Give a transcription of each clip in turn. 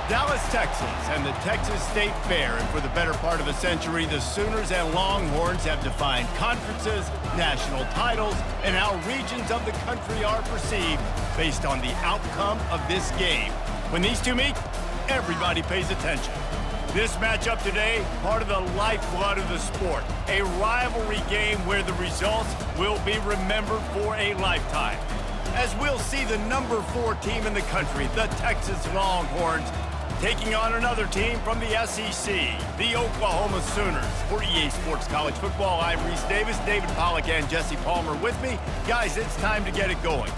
Dallas, Texas, and the Texas State Fair. And for the better part of a century, the Sooners and Longhorns have defined conferences, national titles, and how regions of the country are perceived based on the outcome of this game. When these two meet, everybody pays attention. This matchup today, part of the lifeblood of the sport. A rivalry game where the results will be remembered for a lifetime. As we'll see the number 4 team in the country, the Texas Longhorns, taking on another team from the SEC, the Oklahoma Sooners. For EA Sports College Football, I'm Reese Davis, David Pollack, and Jesse Palmer with me. Guys, it's time to get it going.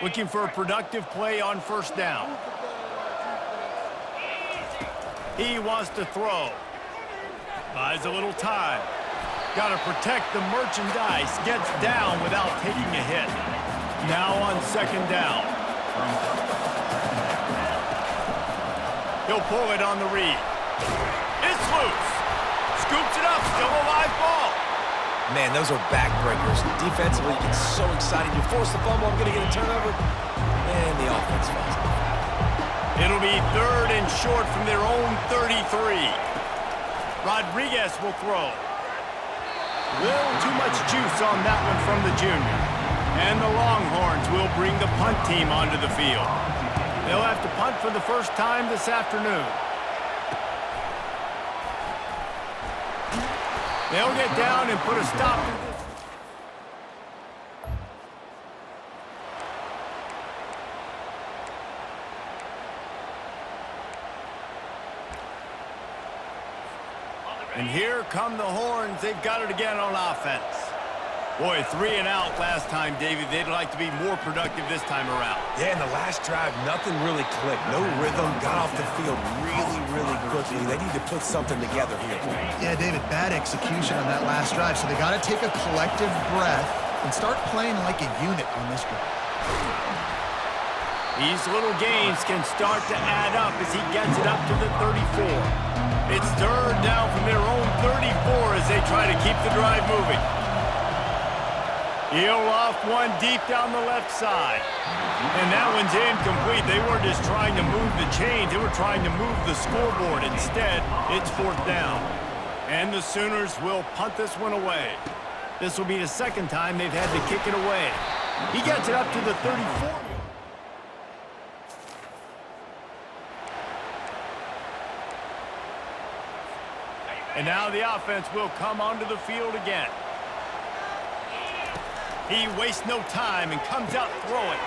Looking for a productive play on first down. He wants to throw. Buys a little time. Got to protect the merchandise. Gets down without taking a hit. Now on second down. He'll pull it on the read. It's loose. Scoops it up. Still a live ball. Man, those are backbreakers. Defensively, it's so exciting. You force the fumble, I'm going to get a turnover, and the offense falls off. It'll be third and short from their own 33. Rodriguez will throw. Little too much juice on that one from the junior. And the Longhorns will bring the punt team onto the field. They'll have to punt for the first time this afternoon. They'll get down and put a stop to this. And here come the Horns. They've got it again on offense. Boy, 3 and out last time, David. They'd like to be more productive this time around. Yeah, in the last drive, nothing really clicked. No rhythm, got off the field really quickly. They need to put something together here. Yeah, David, bad execution on that last drive, so they got to take a collective breath and start playing like a unit on this drive. These little gains can start to add up as he gets it up to the 34. It's third down from their own 34 as they try to keep the drive moving. He'll off one deep down the left side. And that one's incomplete. They weren't just trying to move the chains. They were trying to move the scoreboard. Instead, it's fourth down. And the Sooners will punt this one away. This will be the second time they've had to kick it away. He gets it up to the 34. And now the offense will come onto the field again. He wastes no time and comes out throwing.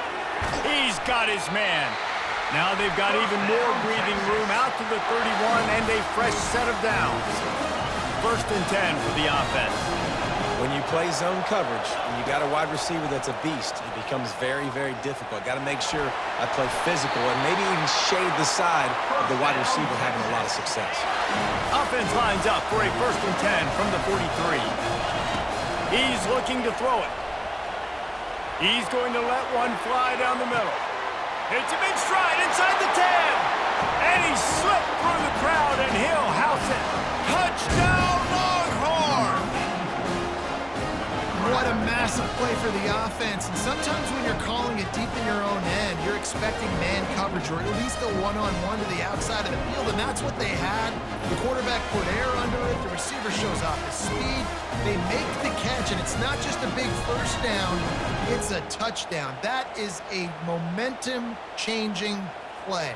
He's got his man. Now they've got even more breathing room out to the 31 and a fresh set of downs. First and 10 for the offense. When you play zone coverage and you got a wide receiver that's a beast, it becomes very difficult. Got to make sure I play physical and maybe even shade the side of the wide receiver having a lot of success. Offense lines up for a first and 10 from the 43. He's looking to throw it. He's going to let one fly down the middle. It's a big stride inside the 10. And he slipped through the crowd, and he'll house it. Touchdown, Longhorns! What a massive play for the offense. And sometimes when you're calling it deep in your own end, you're expecting man coverage or at least a one-on-one to the outside of the field, and that's what they had. The quarterback put air under it. The receiver shows off his speed. They make the catch, and it's not just a big first down. It's a touchdown. That is a momentum-changing play.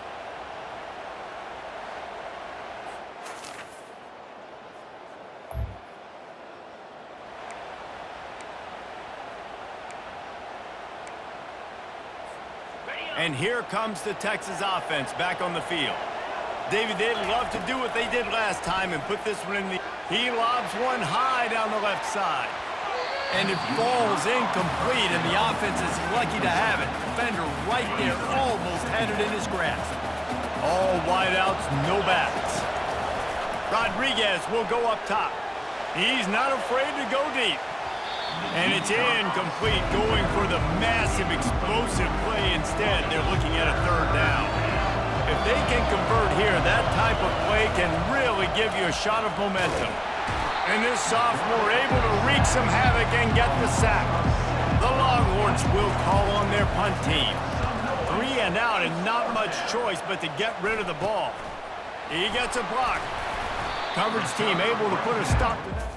And here comes the Texas offense back on the field. David, they'd love to do what they did last time and put this one in the... He lobs one high down the left side. And it falls incomplete, and the offense is lucky to have it. Defender right there almost had it in his grasp. All wideouts, no backs. Rodriguez will go up top. He's not afraid to go deep. And it's incomplete, going for the massive, explosive play instead. They're looking at a third down. If they can convert here, that type of play can really give you a shot of momentum. And this sophomore able to wreak some havoc and get the sack. The Longhorns will call on their punt team. 3 and out and not much choice but to get rid of the ball. He gets a block. Coverage team able to put a stop to that.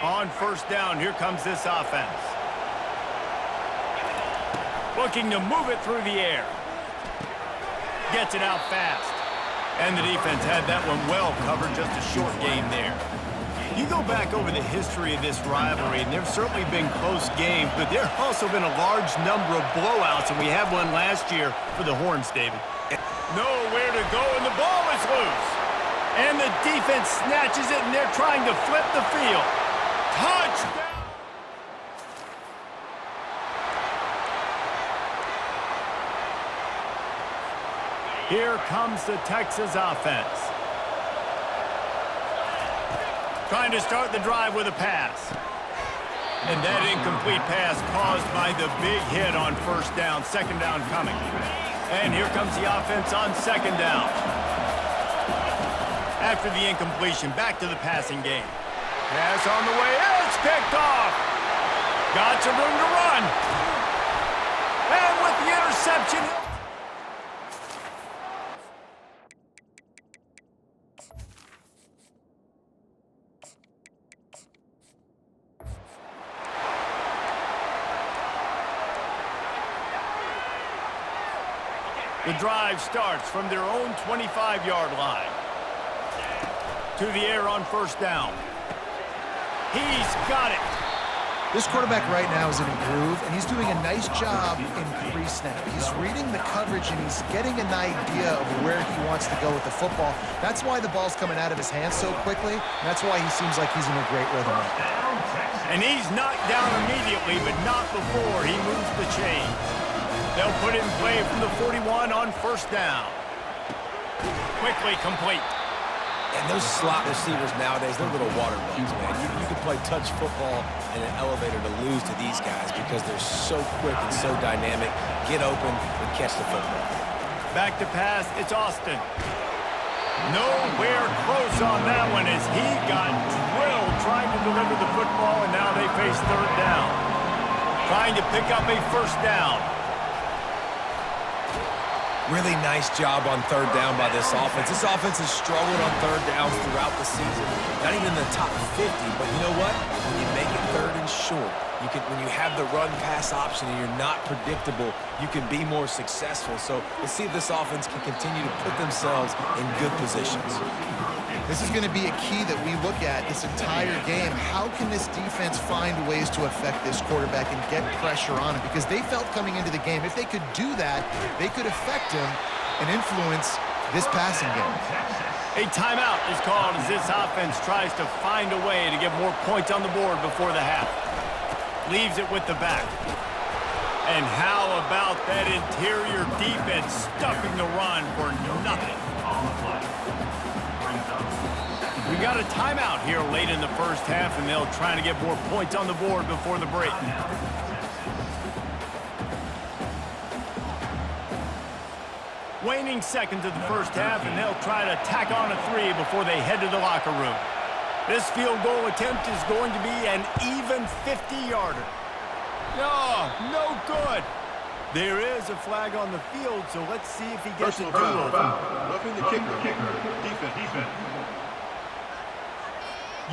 On first down, here comes this offense. Looking to move it through the air. Gets it out fast. And the defense had that one well covered, just a short gain there. You go back over the history of this rivalry, and there's certainly been close games, but there have also been a large number of blowouts, and we had one last year for the Horns, David. Nowhere to go, and the ball is loose. And the defense snatches it, and they're trying to flip the field. Touchdown! Here comes the Texas offense. Trying to start the drive with a pass. And that incomplete pass caused by the big hit on first down. Second down coming. And here comes the offense on second down. After the incompletion, back to the passing game. Pass on the way. It's picked off. Got some room to run. And with the interception. The drive starts from their own 25-yard line. To the air on first down. He's got it. This quarterback right now is in a groove, and he's doing a nice job in pre-snap. He's reading the coverage, and he's getting an idea of where he wants to go with the football. That's why the ball's coming out of his hands so quickly, and that's why he seems like he's in a great rhythm right now. And he's knocked down immediately, but not before he moves the chains. They'll put it in play from the 41 on first down. Quickly complete. And those slot receivers nowadays, they're little water bugs, man. You can play touch football in an elevator to lose to these guys because they're so quick and so dynamic. Get open and catch the football. Back to pass, it's Austin. Nowhere close on that one as he got drilled trying to deliver the football, and now they face third down. Trying to pick up a first down. Really nice job on third down by this offense. This offense has struggled on third downs throughout the season. Not even in the top 50, but you know what? When you make it third and short, when you have the run-pass option and you're not predictable, you can be more successful. So let's see if this offense can continue to put themselves in good positions. This is going to be a key that we look at this entire game. How can this defense find ways to affect this quarterback and get pressure on him? Because they felt coming into the game, if they could do that, they could affect him and influence this passing game. A timeout is called as this offense tries to find a way to get more points on the board before the half. Leaves it with the back. And how about that interior defense stuffing the run for nothing? We got a timeout here late in the first half, and they'll try to get more points on the board before the break. Waning seconds of the first half, and they'll try to tack on a 3 before they head to the locker room. This field goal attempt is going to be an even 50-yarder. No good. There is a flag on the field, so let's see if he gets a do-over. Roughing the kicker. Defense.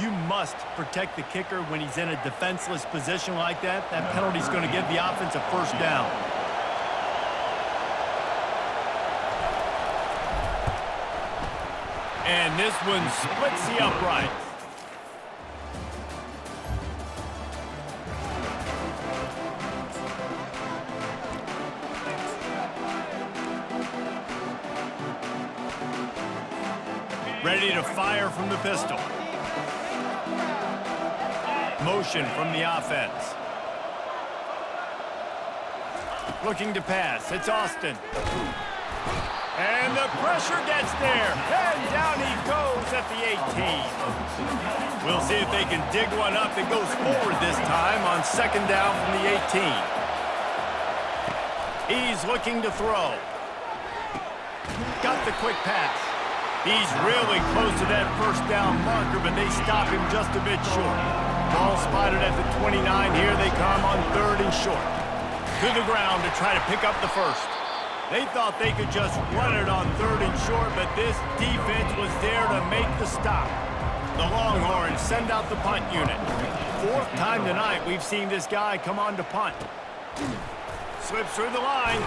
You must protect the kicker when he's in a defenseless position like that. That penalty is going to give the offense a first down. And this one splits the uprights. Ready to fire from the pistol. Motion from the offense. Looking to pass. It's Austin. And the pressure gets there. And down he goes at the 18. We'll see if they can dig one up that goes forward this time on second down from the 18. He's looking to throw. Got the quick pass. He's really close to that first down marker, but they stop him just a bit short. Ball spotted at the 29. Here they come on third and short. To the ground to try to pick up the first. They thought they could just run it on third and short, but this defense was there to make the stop. The Longhorns send out the punt unit. Fourth time tonight we've seen this guy come on to punt. Slips through the line.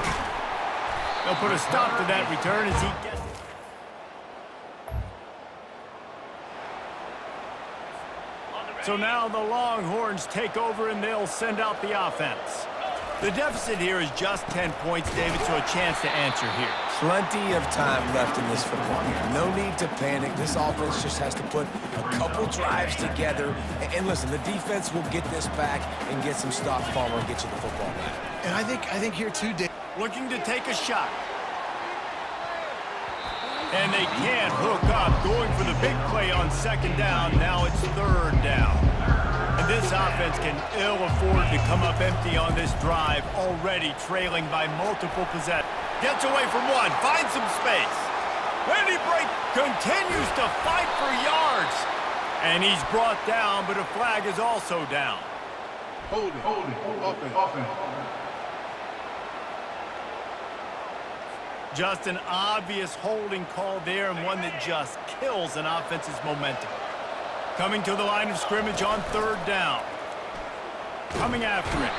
They'll put a stop to that return as he gets it. So now the Longhorns take over and they'll send out the offense. The deficit here is just 10 points, David, so a chance to answer here. Plenty of time left in this football game. No need to panic. This offense just has to put a couple drives together. And listen, the defense will get this back and get some stop Palmer and get you the football back. And I think here too, Dave. Looking to take a shot. And they can't hook up. Going for the big play on second down. Now it's third down. And this offense can ill afford to come up empty on this drive, already trailing by multiple possessions. Gets away from one, finds some space. Randy Break continues to fight for yards. And he's brought down, but a flag is also down. Holding, offense. Just an obvious holding call there, and one that just kills an offense's momentum. Coming to the line of scrimmage on third down. Coming after it.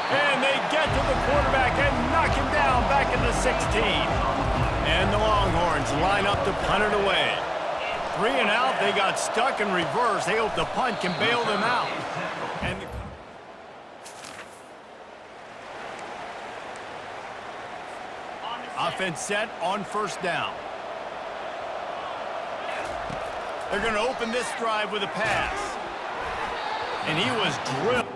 And they get to the quarterback and knock him down back in the 16. And the Longhorns line up to punt it away. 3 and out, they got stuck in reverse. They hope the punt can bail them out. And the offense set on first down. They're going to open this drive with a pass. And he was drilled.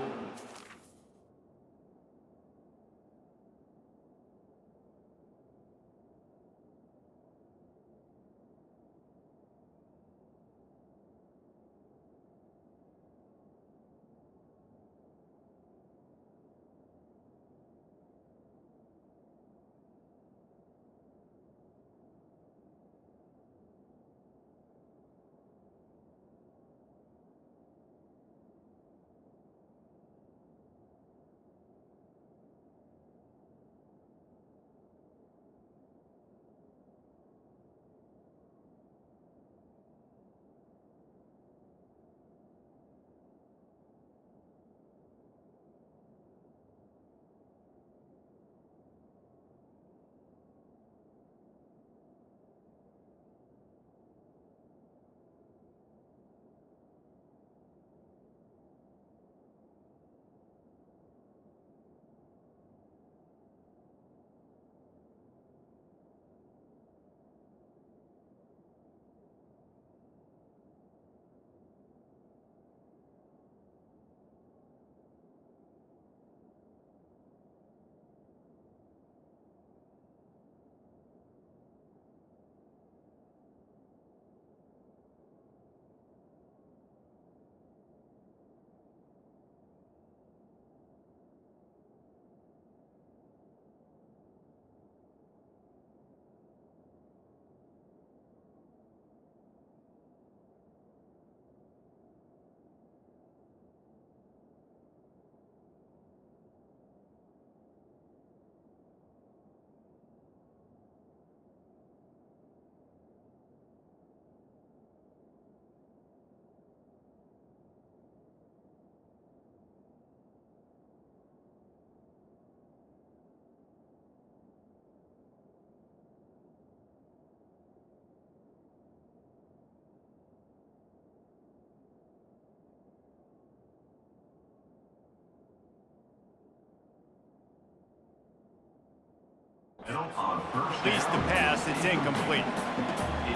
Leads the pass, it's incomplete.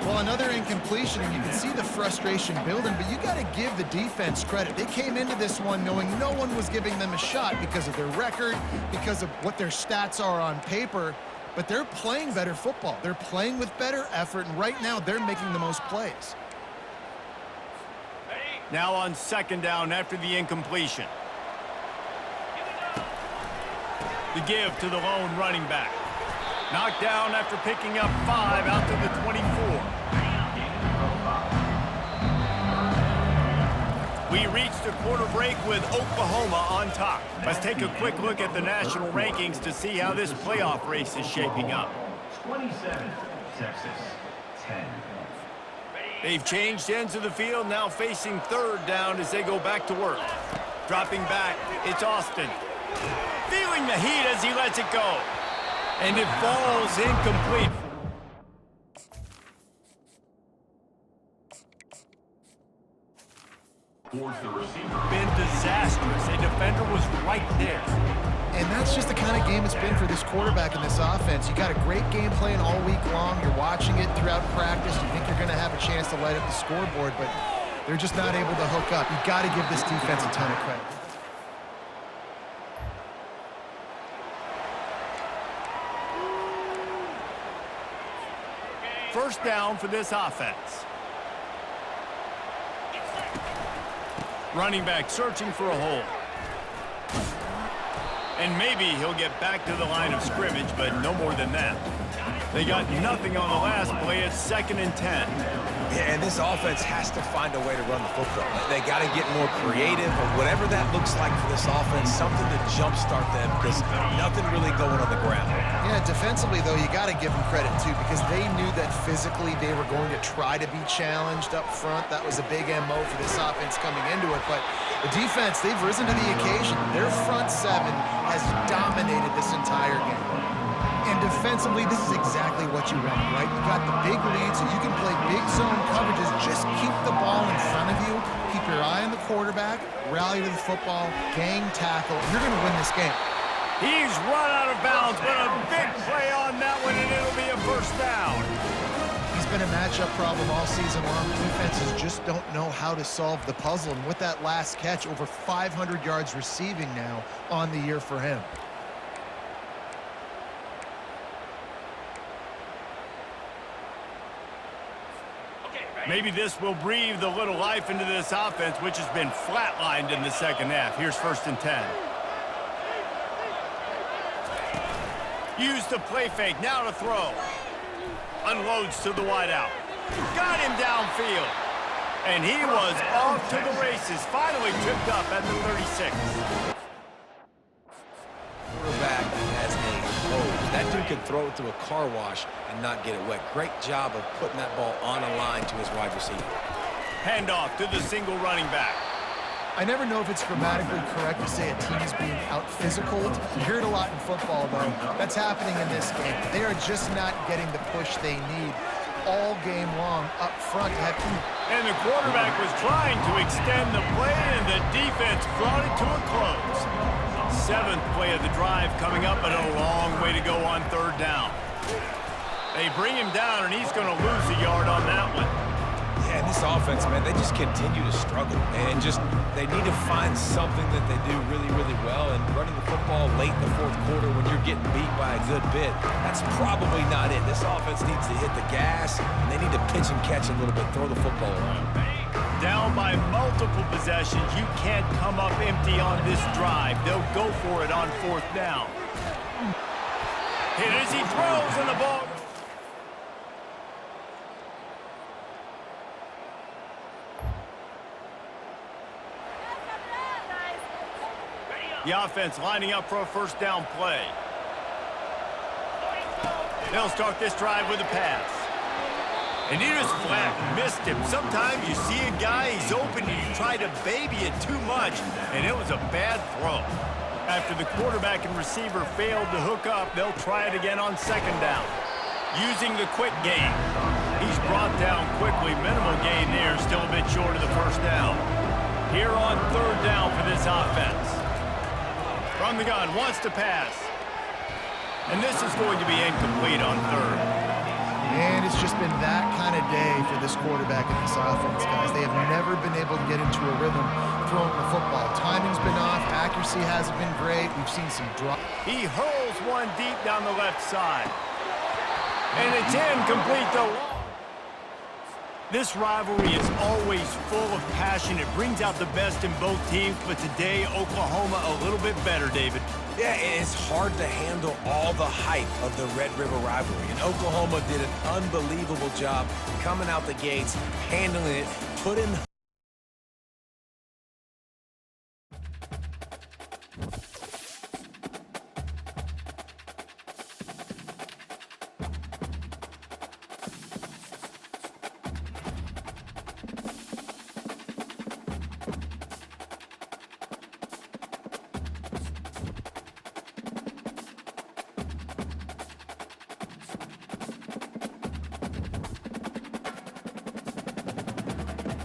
Well, another incompletion, and you can see the frustration building, but you got to give the defense credit. They came into this one knowing no one was giving them a shot because of their record, because of what their stats are on paper, but they're playing better football. They're playing with better effort, and right now they're making the most plays. Now on second down after the incompletion. The give to the lone running back. Knocked down after picking up 5 out to the 24. We reached a quarter break with Oklahoma on top. Let's take a quick look at the national rankings to see how this playoff race is shaping up. 27, Texas, 10. They've changed ends of the field, now facing third down as they go back to work. Dropping back, it's Austin. Feeling the heat as he lets it go. And it falls incomplete. Been disastrous. A defender was right there. And that's just the kind of game it's been for this quarterback in this offense. You got a great game plan all week long. You're watching it throughout practice. You think you're going to have a chance to light up the scoreboard, but they're just not able to hook up. You've got to give this defense a ton of credit. First down for this offense. Running back searching for a hole. And maybe he'll get back to the line of scrimmage, but no more than that. They got nothing on the last play. It's 2nd and 10. Yeah, and this offense has to find a way to run the football. They got to get more creative, or whatever that looks like for this offense, something to jumpstart them, because nothing really going on the ground. Yeah, defensively, though, you got to give them credit, too, because they knew that physically they were going to try to be challenged up front. That was a big MO for this offense coming into it. But the defense, they've risen to the occasion. Their front seven has dominated this entire game. And defensively, this is exactly what you want, right? You got the big lead, so you can play big zone coverages. Just keep the ball in front of you. Keep your eye on the quarterback. Rally to the football. Gang tackle. You're going to win this game. He's run out of bounds, but a big play on that one, and it'll be a first down. He's been a matchup problem all season long. Defenses just don't know how to solve the puzzle. And with that last catch, over 500 yards receiving now on the year for him. Maybe this will breathe a little life into this offense, which has been flatlined in the second half. Here's 1st and 10. Use the play fake, now to throw. Unloads to the wideout. Got him downfield. And he was off to the races. Finally tripped up at the 36. Quarterback has a hose. That dude can throw it through a car wash and not get it wet. Great job of putting that ball on a line to his wide receiver. Handoff to the single running back. I never know if it's grammatically correct to say a team is being out-physicaled. You hear it a lot in football, though. That's happening in this game. They are just not getting the push they need all game long up front. And the quarterback was trying to extend the play, and the defense brought it to a close. 7th play of the drive coming up, but a long way to go on 3rd down. They bring him down, and he's going to lose a yard on that one. Yeah, and this offense, man, they just continue to struggle. And they need to find something that they do really, really well. And running the football late in the 4th quarter when you're getting beat by a good bit, that's probably not it. This offense needs to hit the gas, and they need to pitch and catch a little bit, throw the football around. Down by multiple possessions, you can't come up empty on this drive. They'll go for it on 4th down. Hit as he throws, and the ball. The offense lining up for a 1st down play. They'll start this drive with a pass. And he just flat missed him. Sometimes you see a guy, he's open, and you try to baby it too much, and it was a bad throw. After the quarterback and receiver failed to hook up, they'll try it again on 2nd down. Using the quick game. He's brought down quickly. Minimal gain there, still a bit short of the 1st down. Here on 3rd down for this offense. From the gun, wants to pass. And this is going to be incomplete on third. And it's just been that kind of day for this quarterback and this offense, guys. They have never been able to get into a rhythm throwing the football. Timing's been off. Accuracy hasn't been great. We've seen some drop. He hurls one deep down the left side. And it's incomplete to Long. This rivalry is always full of passion. It brings out the best in both teams, but today, Oklahoma a little bit better, David. Yeah, it's hard to handle all the hype of the Red River rivalry, and Oklahoma did an unbelievable job coming out the gates, handling it, putting